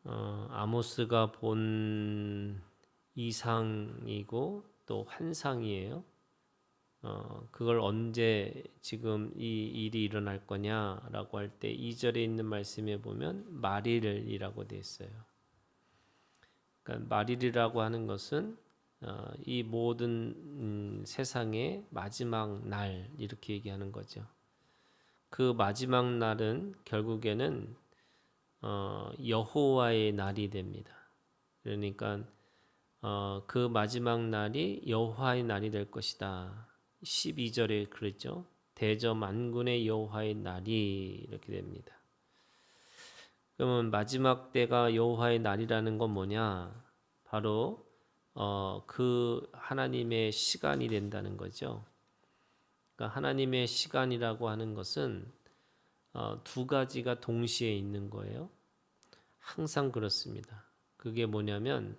아모스가 본 이상이고 또 환상이에요. 그걸 언제 지금 이 일이 일어날 거냐라고 할 때 2절에 있는 말씀에 보면 말일이라고 되어 있어요. 그러니까 말일이라고 하는 것은 이 모든 세상의 마지막 날 이렇게 얘기하는 거죠. 그 마지막 날은 결국에는 여호와의 날이 됩니다. 그러니까 그 마지막 날이 여호와의 날이 될 것이다. 12절에 그랬죠. 대저 만군의 여호와의 날이 이렇게 됩니다. 그러면 마지막 때가 여호와의 날이라는 건 뭐냐? 바로 그 하나님의 시간이 된다는 거죠. 그러니까 하나님의 시간이라고 하는 것은 두 가지가 동시에 있는 거예요. 항상 그렇습니다. 그게 뭐냐면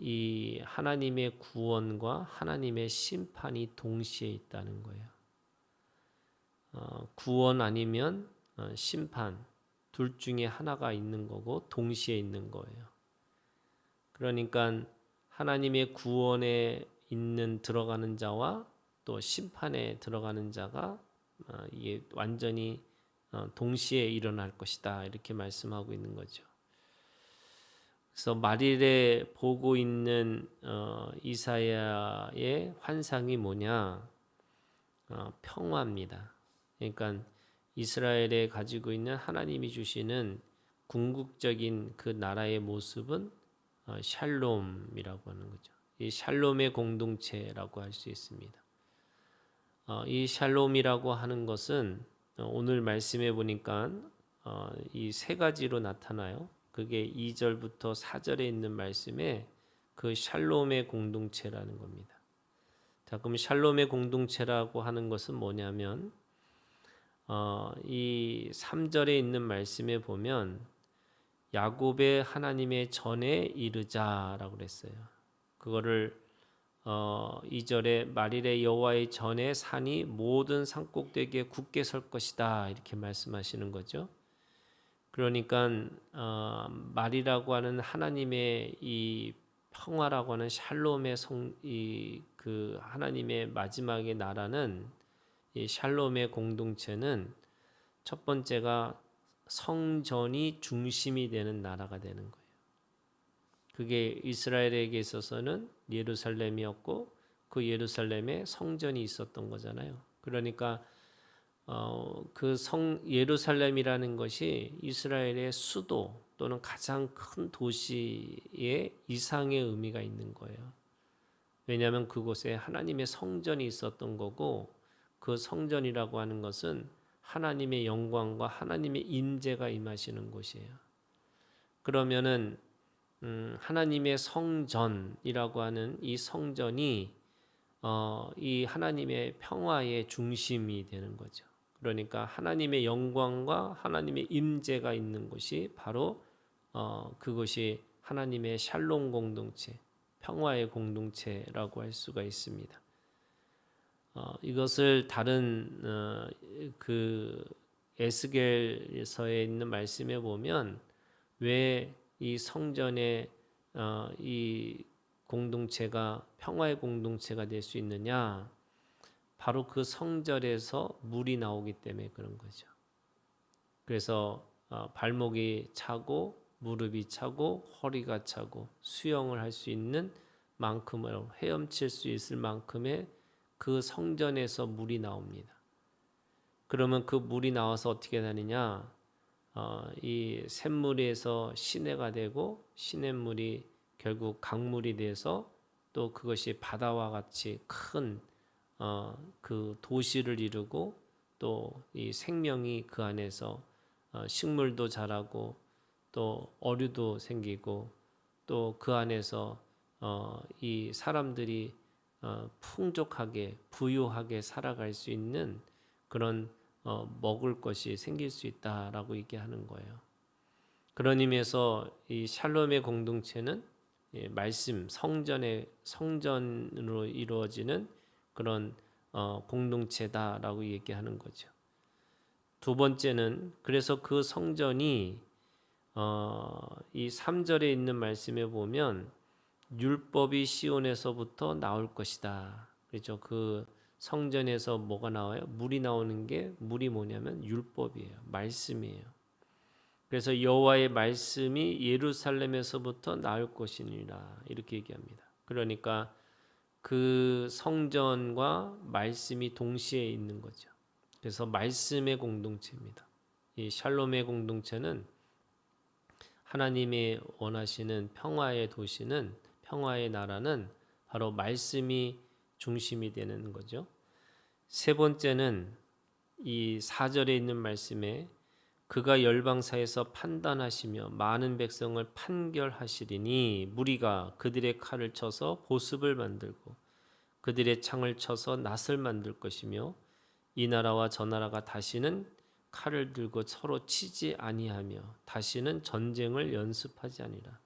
이 하나님의 구원과 하나님의 심판이 동시에 있다는 거예요. 구원 아니면 심판 둘 중에 하나가 있는 거고 동시에 있는 거예요. 그러니까 하나님의 구원에 있는 들어가는 자와 또 심판에 들어가는 자가 이게 완전히 동시에 일어날 것이다 이렇게 말씀하고 있는 거죠. 그래서 말일에 보고 있는 이사야의 환상이 뭐냐? 평화입니다. 그러니까 이스라엘에 가지고 있는 하나님이 주시는 궁극적인 그 나라의 모습은 샬롬이라고 하는 거죠. 이 샬롬의 공동체라고 할 수 있습니다. 이 샬롬이라고 하는 것은 오늘 말씀해 보니까 이 세 가지로 나타나요. 그게 2절부터 4절에 있는 말씀에 그 샬롬의 공동체라는 겁니다. 자, 그럼 샬롬의 공동체라고 하는 것은 뭐냐면 이 3절에 있는 말씀에 보면 야곱의 하나님의 전에 이르자라고 그랬어요. 그거를 2절에 말일에 여호와의 전에 산이 모든 산꼭대기에 굳게 설 것이다 이렇게 말씀하시는 거죠. 그러니까 말이라고 하는 하나님의 이 평화라고 하는 샬롬의 그 하나님의 마지막의 나라는 이 샬롬의 공동체는 첫 번째가 성전이 중심이 되는 나라가 되는 거예요. 그게 이스라엘에게 있어서는 예루살렘이었고 그 예루살렘에 성전이 있었던 거잖아요. 그러니까 그 예루살렘이라는 것이 이스라엘의 수도 또는 가장 큰 도시의 이상의 의미가 있는 거예요. 왜냐하면 그곳에 하나님의 성전이 있었던 거고 그 성전이라고 하는 것은 하나님의 영광과 하나님의 임재가 임하시는 곳이에요. 그러면은 하나님의 성전이라고 하는 이 성전이 이 하나님의 평화의 중심이 되는 거죠. 그러니까 하나님의 영광과 하나님의 임재가 있는 곳이 바로 그것이 하나님의 샬롬 공동체, 평화의 공동체라고 할 수가 있습니다. 이것을 다른 그 에스겔서에 있는 말씀에 보면 왜 이 성전의 이 공동체가 평화의 공동체가 될 수 있느냐? 바로 그 성전에서 물이 나오기 때문에 그런 거죠. 그래서 발목이 차고 무릎이 차고 허리가 차고 수영을 할 수 있는 만큼을 헤엄칠 수 있을 만큼의 그 성전에서 물이 나옵니다. 그러면 그 물이 나와서 어떻게 되느냐? 이 샘물에서 시내가 되고 시냇물이 결국 강물이 돼서 또 그것이 바다와 같이 큰 그 도시를 이루고 또 이 생명이 그 안에서 식물도 자라고 또 어류도 생기고 또 그 안에서 이 사람들이 풍족하게 부유하게 살아갈 수 있는 그런 먹을 것이 생길 수 있다라고 얘기하는 거예요. 그런 의미에서 이 샬롬의 공동체는 말씀 성전으로 이루어지는 그런 공동체다라고 얘기하는 거죠. 두 번째는 그래서 그 성전이 이 3절에 있는 말씀에 보면 율법이 시온에서부터 나올 것이다. 그렇죠? 그 성전에서 뭐가 나와요? 물이 나오는 게 물이 뭐냐면 율법이에요. 말씀이에요. 그래서 여호와의 말씀이 예루살렘에서부터 나올 것이니라 이렇게 얘기합니다. 그러니까 그 성전과 말씀이 동시에 있는 거죠. 그래서 말씀의 공동체입니다. 이 샬롬의 공동체는 하나님이 원하시는 평화의 도시는 평화의 나라는 바로 말씀이 중심이 되는 거죠. 세 번째는 이 4절에 있는 말씀에 그가 열방 사이에서 판단하시며 많은 백성을 판결하시리니 무리가 그들의 칼을 쳐서 보습을 만들고 그들의 창을 쳐서 낫을 만들 것이며 이 나라와 저 나라가 다시는 칼을 들고 서로 치지 아니하며 다시는 전쟁을 연습하지 아니라.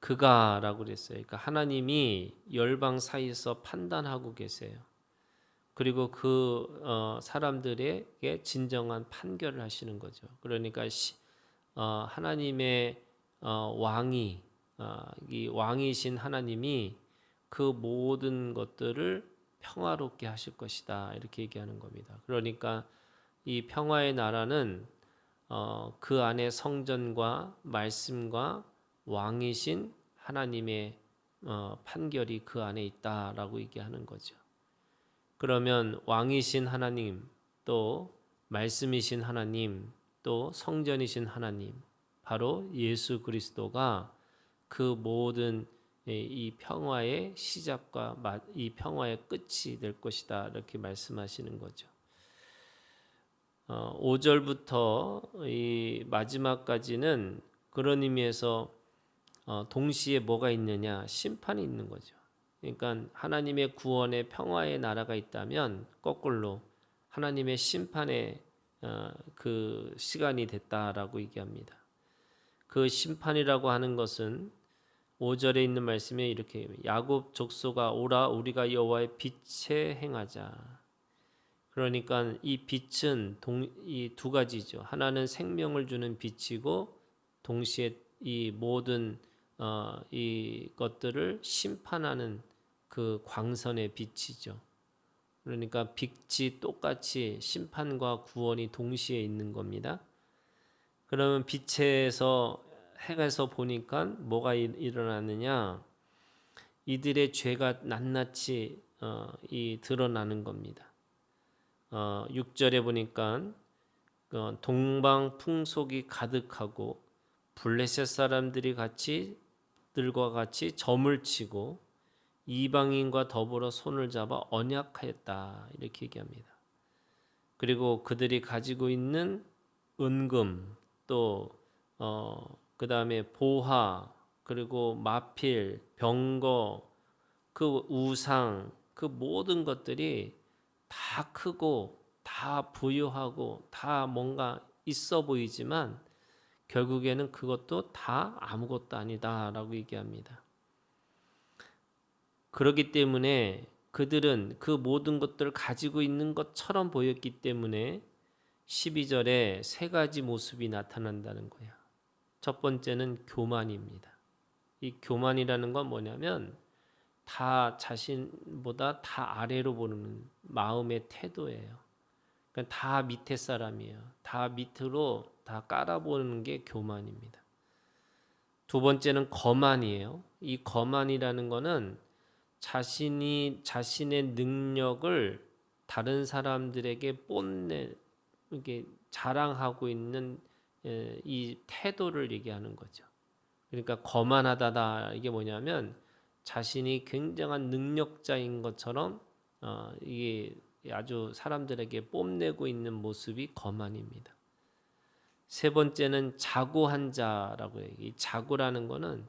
그가라고 그랬어요. 그러니까 하나님이 열방 사이에서 판단하고 계세요. 그리고 그 사람들에게 진정한 판결을 하시는 거죠. 그러니까 하나님의 왕이 이 왕이신 하나님이 그 모든 것들을 평화롭게 하실 것이다 이렇게 얘기하는 겁니다. 그러니까 이 평화의 나라는 그 안에 성전과 말씀과 왕이신 하나님의 판결이 그 안에 있다라고 얘기하는 거죠. 그러면 왕이신 하나님, 또 말씀이신 하나님, 또 성전이신 하나님, 바로 예수 그리스도가 그 모든 이 평화의 시작과 이 평화의 끝이 될 것이다 이렇게 말씀하시는 거죠. 5절부터 이 마지막까지는 그런 의미에서 동시에 뭐가 있느냐? 심판이 있는 거죠. 그러니까 하나님의 구원의 평화의 나라가 있다면 거꾸로 하나님의 심판의 그 시간이 됐다라고 얘기합니다. 그 심판이라고 하는 것은 5절에 있는 말씀에 이렇게 야곱 족속아 오라 우리가 여호와의 빛에 행하자. 그러니까 이 빛은 이 두 가지죠. 하나는 생명을 주는 빛이고 동시에 이 모든 이 것들을 심판하는 그 광선의 빛이죠. 그러니까 빛이 똑같이 심판과 구원이 동시에 있는 겁니다. 그러면 빛에서 해가서 보니까 뭐가 일어나느냐? 이들의 죄가 낱낱이 드러나는 겁니다. 6절에 보니까 동방 풍속이 가득하고 블레셋 사람들이 들과 같이 점을 치고 이방인과 더불어 손을 잡아 언약하였다 이렇게 얘기합니다. 그리고 그들이 가지고 있는 은금 또 그 다음에 보화 그리고 마필 병거 그 우상 그 모든 것들이 다 크고 다 부유하고 다 뭔가 있어 보이지만 결국에는 그것도 다 아무것도 아니다라고 얘기합니다. 그렇기 때문에 그들은 그 모든 것들을 가지고 있는 것처럼 보였기 때문에 12절에 세 가지 모습이 나타난다는 거야. 첫 번째는 교만입니다. 이 교만이라는 건 뭐냐면 다 자신보다 다 아래로 보는 마음의 태도예요. 그러니까 다 밑에 사람이에요. 다 밑으로 다 깔아보는 게 교만입니다. 두 번째는 거만이에요. 이 거만이라는 거는 자신의 능력을 다른 사람들에게 이렇게 자랑하고 있는 이 태도를 얘기하는 거죠. 그러니까 거만하다다 이게 뭐냐면 자신이 굉장한 능력자인 것처럼 이게 아주 사람들에게 뽐내고 있는 모습이 거만입니다. 세 번째는 자고한 자라고 해요. 이 자고라는 거는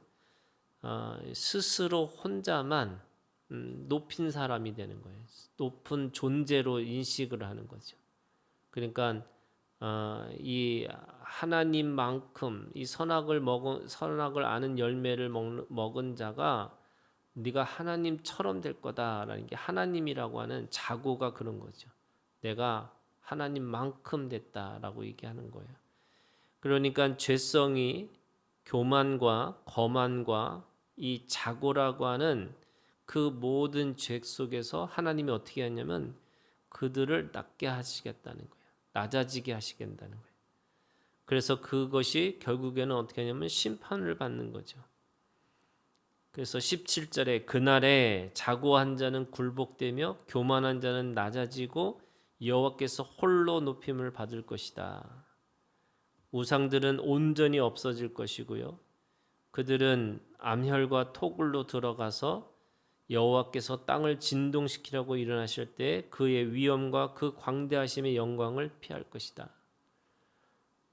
스스로 혼자만 높인 사람이 되는 거예요. 높은 존재로 인식을 하는 거죠. 그러니까 이 하나님만큼 이 선악을 아는 열매를 먹은 자가 네가 하나님처럼 될 거다라는 게 하나님이라고 하는 자고가 그런 거죠. 내가 하나님만큼 됐다라고 얘기하는 거예요. 그러니까 죄성이 교만과 거만과 이 자고라고 하는 그 모든 죄 속에서 하나님이 어떻게 하냐면 그들을 낮게 하시겠다는 거예요. 낮아지게 하시겠다는 거예요. 그래서 그것이 결국에는 어떻게 하냐면 심판을 받는 거죠. 그래서 17절에 그날에 자고한 자는 굴복되며 교만한 자는 낮아지고 여호와께서 홀로 높임을 받을 것이다. 우상들은 온전히 없어질 것이고요. 그들은 암혈과 토굴로 들어가서 여호와께서 땅을 진동시키려고 일어나실 때 그의 위엄과 그 광대하심의 영광을 피할 것이다.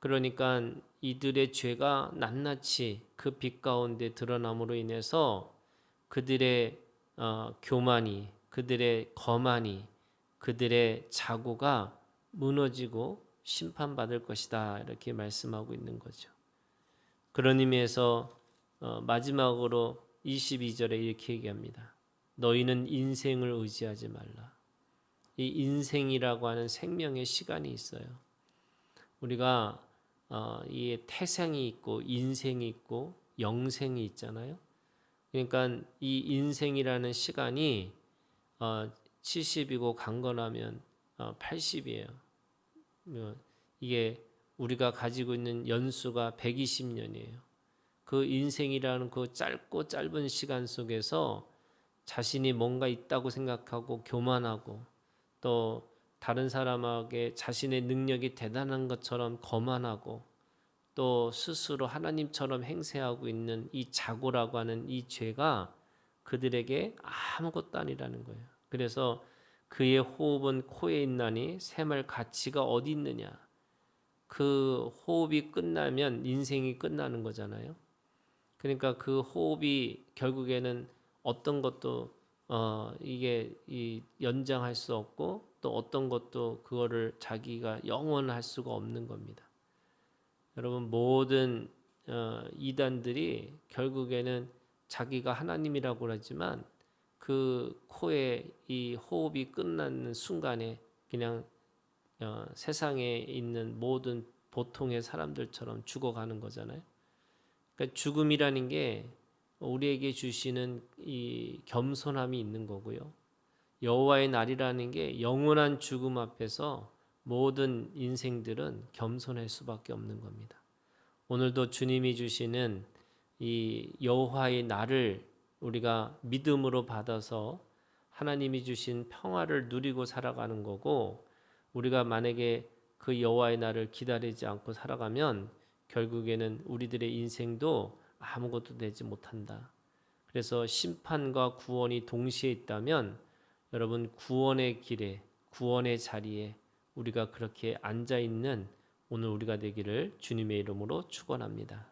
그러니까 이들의 죄가 낱낱이 그 빛 가운데 드러남으로 인해서 그들의 교만이, 그들의 거만이, 그들의 자고가 무너지고 심판받을 것이다. 이렇게 말씀하고 있는 거죠. 그런 의미에서 마지막으로 22절에 이렇게 얘기합니다. 너희는 인생을 의지하지 말라. 이 인생이라고 하는 생명의 시간이 있어요. 우리가 이 태생이 있고 인생이 있고 영생이 있잖아요. 그러니까 이 인생이라는 시간이 70이고 강건하면 80이에요. 이게 우리가 가지고 있는 연수가 120년이에요. 그 인생이라는 그 짧고 짧은 시간 속에서 자신이 뭔가 있다고 생각하고 교만하고 또 다른 사람에게 자신의 능력이 대단한 것처럼 거만하고 또 스스로 하나님처럼 행세하고 있는 이 자고라고 하는 이 죄가 그들에게 아무것도 아니라는 거예요. 그래서 그의 호흡은 코에 있나니 샘할 가치가 어디 있느냐. 그 호흡이 끝나면 인생이 끝나는 거잖아요. 그러니까 그 호흡이 결국에는 어떤 것도 이게 연장할 수 없고 또 어떤 것도 그거를 자기가 영원할 수가 없는 겁니다. 여러분 모든 이단들이 결국에는 자기가 하나님이라고 그러지만 그 코에 이 호흡이 끝나는 순간에 그냥 세상에 있는 모든 보통의 사람들처럼 죽어가는 거잖아요. 그러니까 죽음이라는 게 우리에게 주시는 이 겸손함이 있는 거고요. 여호와의 날이라는 게 영원한 죽음 앞에서 모든 인생들은 겸손할 수밖에 없는 겁니다. 오늘도 주님이 주시는 이 여호와의 날을 우리가 믿음으로 받아서 하나님이 주신 평화를 누리고 살아가는 거고, 우리가 만약에 그 여호와의 날을 기다리지 않고 살아가면 결국에는 우리들의 인생도 아무것도 되지 못한다. 그래서 심판과 구원이 동시에 있다면 여러분 구원의 길에, 구원의 자리에 우리가 그렇게 앉아 있는 오늘 우리가 되기를 주님의 이름으로 축원합니다.